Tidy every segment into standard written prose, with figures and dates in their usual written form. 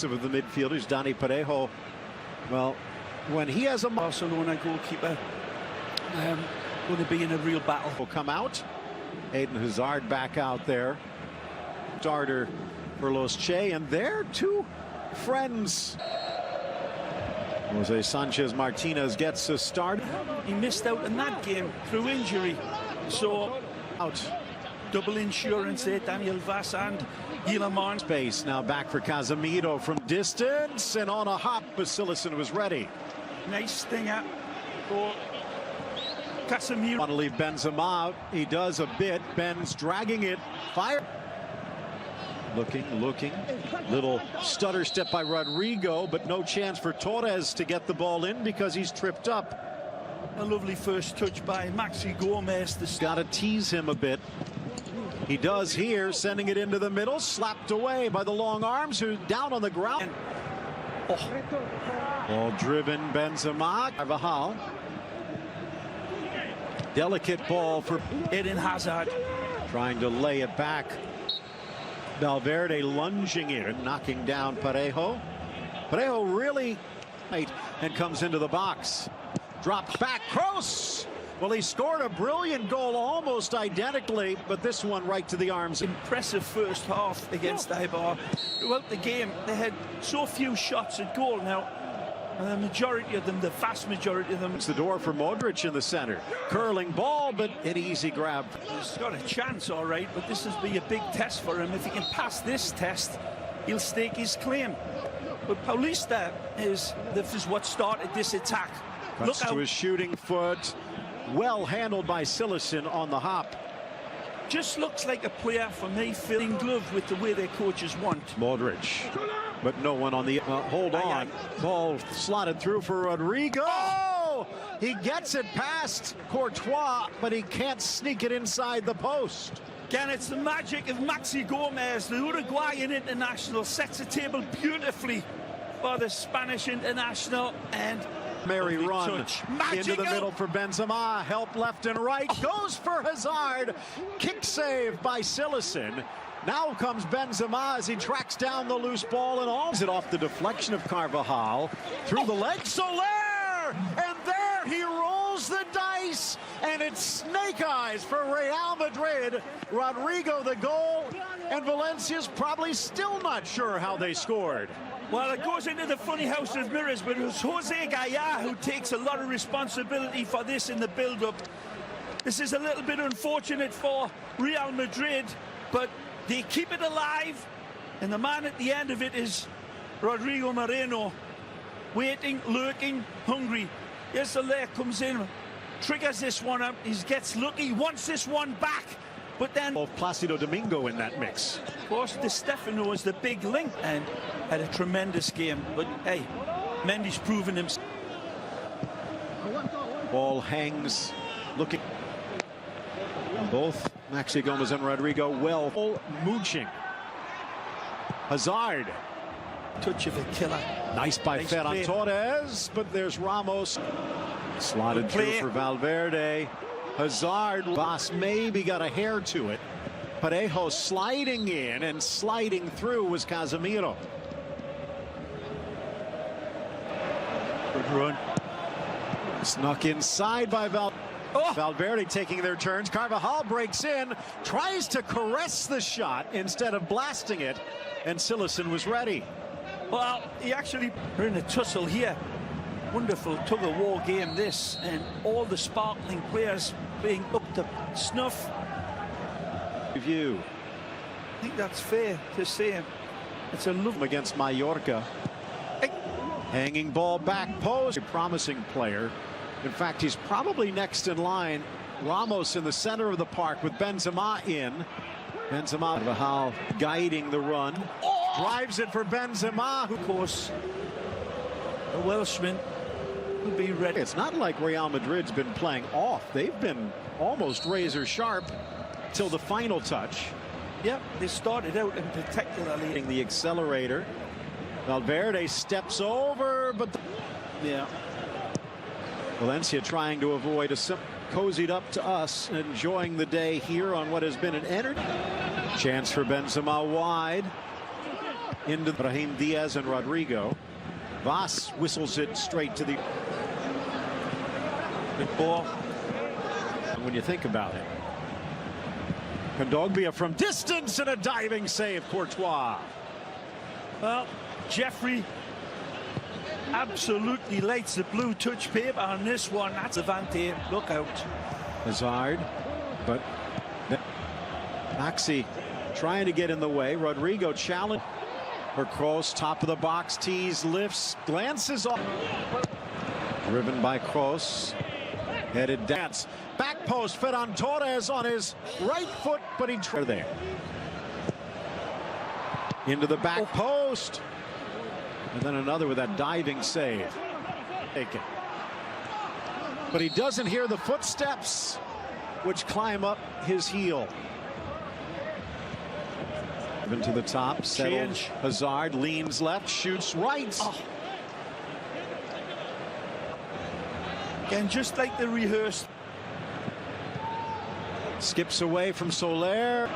defensive of the midfielders. Dani Parejo, well, when he has a Barcelona goalkeeper going to be in a real battle. Will come out. Eden Hazard back out there. Starter for Los Che, and their two friends. Jose Sanchez Martinez gets a start. He missed out in that game through injury, so out. Double insurance there, Daniel Vaz and Guillermo. Space now back for Casemiro from distance, and on a hop, Basilison was ready. Nice stinger for Casemiro. Want to leave Benzema out. He does a bit. Ben's dragging it. Fire. Looking. Little stutter step by Rodrigo, but no chance for Torres to get the ball in because he's tripped up. A lovely first touch by Maxi Gomez. Got to tease him a bit. He does here, sending it into the middle, slapped away by the long arms, who down on the ground. Ball driven, Benzema. Carvajal. Delicate ball for Eden Hazard. Trying to lay it back. Valverde lunging in, knocking down Parejo. Parejo really tight and comes into the box. Drops back, Kroos. Well, he scored a brilliant goal almost identically, but this one right to the arms. Impressive first half against Eibar. Throughout the game, they had so few shots at goal now. And the majority of them, the vast majority of them. It's the door for Modric in the center. Curling ball, but an easy grab. He's got a chance, all right, but this will be a big test for him. If he can pass this test, he'll stake his claim. But Paulista this is what started this attack. Cuts to his shooting foot. Well handled by Silesen on the hop. Just looks like a player for me filling glove with the way their coaches want. Modric, but no one on the hold on. Ball slotted through for Rodrigo. Oh! He gets it past Courtois, but he can't sneak it inside the post. Again, it's the magic of Maxi Gomez, the Uruguayan international, sets the table beautifully for the Spanish international, and Merry run into the middle for Benzema. Help left and right. Goes for Hazard. Kick save by Silesen. Now comes Benzema as he tracks down the loose ball and alls it off the deflection of Carvajal. Through the leg. Soler! And there he rolls the dice. And it's snake eyes for Real Madrid. Rodrigo the goal. And Valencia's probably still not sure how they scored. Well, it goes into the funny house of mirrors, but it was Jose Gaya who takes a lot of responsibility for this in the build-up. This is a little bit unfortunate for Real Madrid, but they keep it alive, and the man at the end of it is Rodrigo Moreno, waiting, lurking, hungry. Yes, Soler comes in, triggers this one up, he gets lucky, wants this one back. But then Placido Domingo in that mix. Of course, Di Stefano is the big link and had a tremendous game. But hey, Mendy's proven himself. Ball hangs, looking. Both Maxi Gomez and Rodrigo well mooching. Hazard. Touch of a killer. Nice by Ferran Torres, but there's Ramos. Slotted through for Valverde. Hazard, Vaz maybe got a hair to it. Parejo sliding in and sliding through was Casemiro. Good run. Snuck inside by Valverde taking their turns. Carvajal breaks in, tries to caress the shot instead of blasting it, and Silesen was ready. Well, we're in a tussle here. Wonderful tug-of-war game this, and all the sparkling players being up to snuff. Review. I think that's fair to say. It's a look against Mallorca. Hanging ball back post. A promising player. In fact, he's probably next in line. Ramos in the center of the park with Benzema in. Benzema, Carvajal guiding the run. Drives it for Benzema. Of course, the Welshman will be ready. It's not like Real Madrid's been playing off. They've been almost razor sharp till the final touch. Yep, they started out and particularly the accelerator. Valverde steps over, but yeah. Valencia trying to avoid a cozied up to us, enjoying the day here on what has been an energy. Chance for Benzema wide. into Brahim Diaz and Rodrigo. Voss whistles it straight to the Good ball. when you think about it. Kondogbia from distance and a diving save, Courtois. Well, Jeffrey absolutely lights the blue touch paper on this one. That's Avante. Look out. Hazard, but Maxi trying to get in the way. Rodrigo challenge. For Kroos, top of the box, tees, lifts, glances off. Driven by Kroos. Headed dance. Back post, Ferran Torres on his right foot, but he tried there. Into the back post. And then another with that diving save. Take it. But he doesn't hear the footsteps, which climb up his heel. Even to the top, settled. Hazard leans left, shoots right. Oh. Again, just like the rehearsed. Skips away from Soler.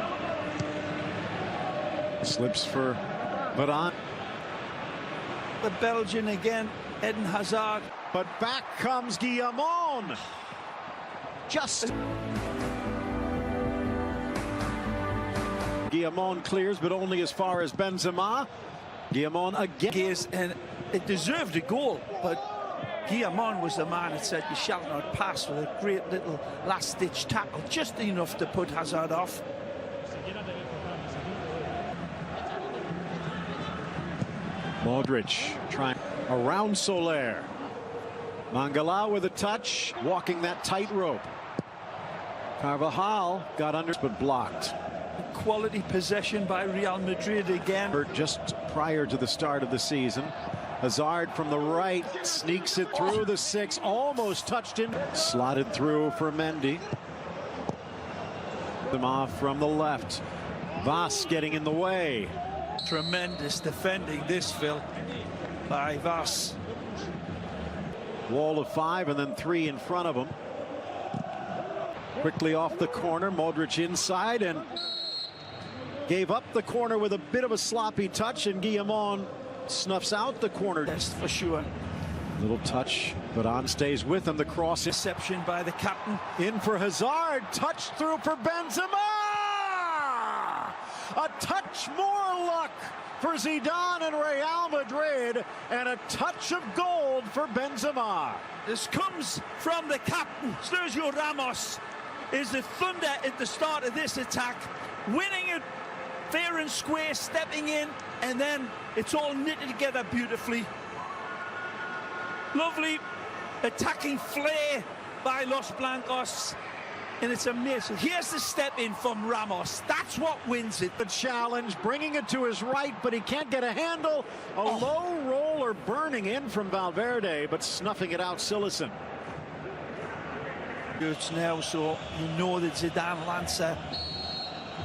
Slips for Varane. The Belgian again, Eden Hazard. But back comes Guillamon. Just. Guillamon clears, but only as far as Benzema. Guillamon again. And it deserved a goal, but Guillamon was the man that said you shall not pass, with a great little last-ditch tackle, just enough to put Hazard off. Modric trying around Soler. Mangala with a touch, walking that tightrope. Carvajal got under but blocked. Quality possession by Real Madrid again. Just prior to the start of the season. Hazard from the right sneaks it through the six, almost touched in. Slotted through for Mendy. Them off from the left. Voss getting in the way. Tremendous defending this, Phil, by Voss. Wall of 5 and then 3 in front of him. Quickly off the corner, Modric inside and gave up the corner with a bit of a sloppy touch, and Guillamon snuffs out the corner. Yes, for sure. Little touch, but on stays with him. The cross. Deception by the captain. In for Hazard. Touch through for Benzema. A touch more luck for Zidane and Real Madrid, and a touch of gold for Benzema. This comes from the captain. Sergio Ramos is the thunder at the start of this attack, winning it fair and square, stepping in, and then it's all knitted together beautifully. Lovely attacking flair by Los Blancos, and it's amazing. Here's the step in from Ramos. That's what wins it. The challenge, bringing it to his right, but he can't get a handle. A low roller burning in from Valverde, but snuffing it out, Silesen. It's now, so you know that Zidane Lancer.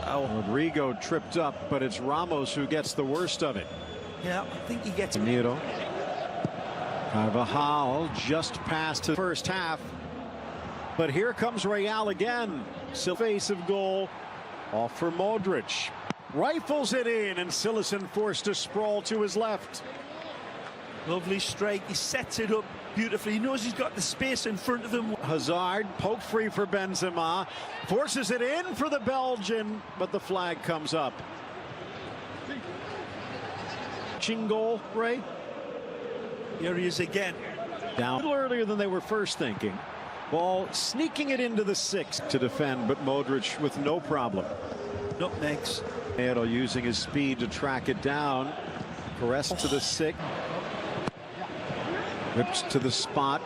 Rodrigo tripped up, but it's Ramos who gets the worst of it. Yeah, I think he gets it. Nero. Carvajal just past the first half. But here comes Real again. Face of goal. Off for Modric. Rifles it in, and Silesen forced to sprawl to his left. Lovely strike. He sets it up beautifully. He knows he's got the space in front of him. Hazard poke free for Benzema. Forces it in for the Belgian, but the flag comes up. Goal, Ray. Here he is again. Down a little earlier than they were first thinking. Ball sneaking it into the 6 to defend, but Modric with no problem. Nutmegs. Nero using his speed to track it down. Caress to the 6. Whips to the spot.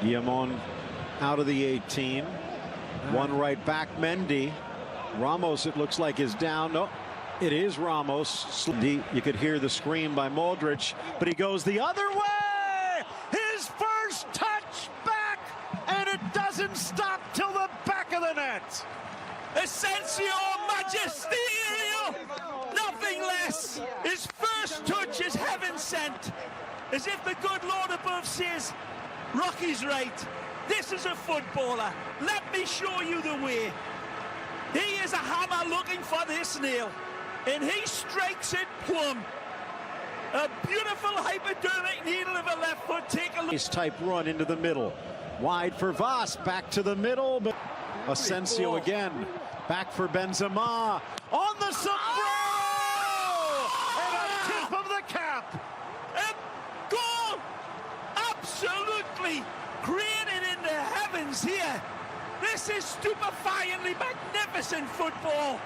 Guillamon out of the 18. One right back, Mendy. Ramos, it looks like, is down. No, it is Ramos. You could hear the scream by Modric, but he goes the other way. His first touch back, and it doesn't stop till the back of the net. Asensio Magisterial, nothing less. His first touch is heaven sent. As if the good Lord above says, Rocky's right. This is a footballer. Let me show you the way. He is a hammer looking for this nail. and he strikes it plumb. A beautiful hypodermic needle of a left foot. Take a look. Nice type run into the middle. Wide for Voss, back to the middle, but Asensio again. Back for Benzema. On the sombrero! And a tip of the cap. A goal! Absolutely created in the heavens here. This is stupefyingly magnificent football.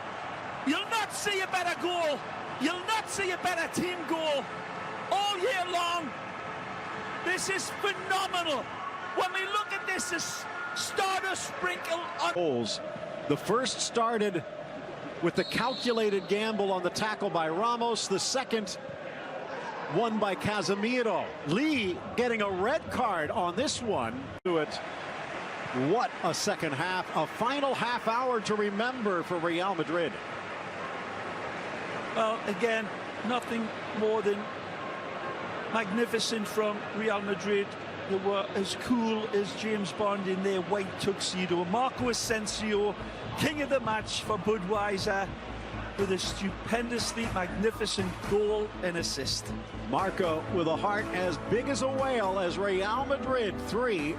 You'll not see a better goal. You'll not see a better team goal all year long. This is phenomenal. When we look at this, it's stardust sprinkle on goals. The first started with the calculated gamble on the tackle by Ramos. The second won by Casemiro. Lee getting a red card on this one. What a second half. A final half hour to remember for Real Madrid. Well, again, nothing more than magnificent from Real Madrid. They were as cool as James Bond in their white tuxedo. Marco Asensio, king of the match for Budweiser, with a stupendously magnificent goal and assist. Marco with a heart as big as a whale as Real Madrid 3.